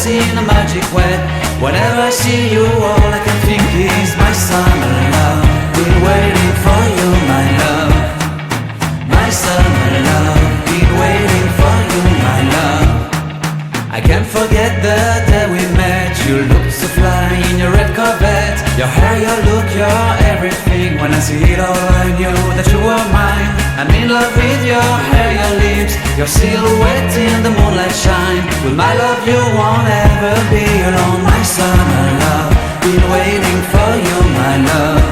in a magic way. Whenever I see you, all I can think is my summer love. Been waiting for you, my love. My summer love. Been waiting for you, my love. I can't forget the day we met. You looked so fly in your red Corvette. Your hair, your look, your everything. When I see it all, I knew that you were mine. I'm in love with your hair, your lips, your silhouette in the moonlight shine. With my love you won't ever be alone. My summer love, been waiting for you, my love.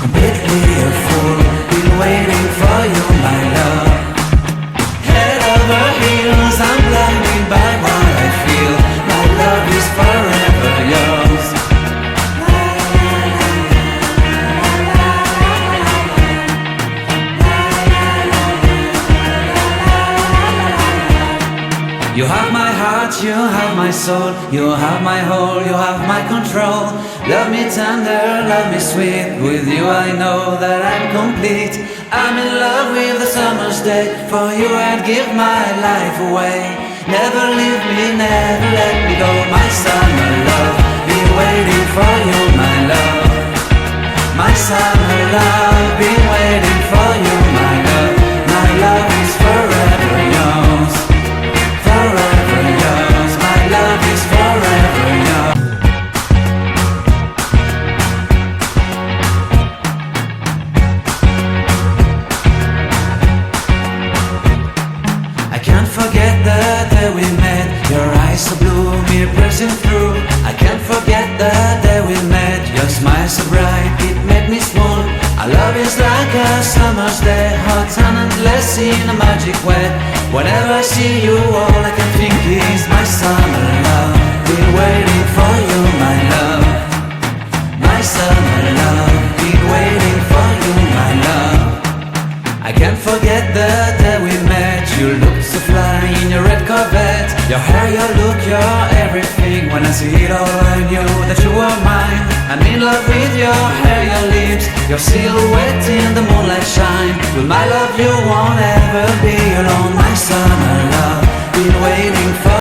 Completely a fool, been waiting for you, my love. Head over heels, I'm blinded by what I feel. My love is forever yours. You have my heart, you have my soul, you have my whole, you have my control. Love me tender, love me sweet. With you I know that I'm complete. I'm in love with the summer's day. For you I'd give my life away. Never leave me, never let me go. My summer love, been waiting for you, my love. My summer love, been waiting for you, my love. My love is forever yours. Forever yours, my love is forever yours. I can't forget the day we met. Your eyes so blue, me pressing through. I can't forget the day we met. Your smile so bright, it made me small. Our love is like a summer's day, hot and endless in a magic way. Whenever I see you, all I can think is my summer love. Been waiting for you, my love. My summer love. Been waiting for you, my love. I can't forget the day we met. You looked so fly in your red Corvette. Your hair, your look, your everything. When I see it all, I knew that you were mine. I'm in love with your hair, your lips, your silhouette in the moonlight shine. With my love you won't ever be alone. My summer love, been waiting for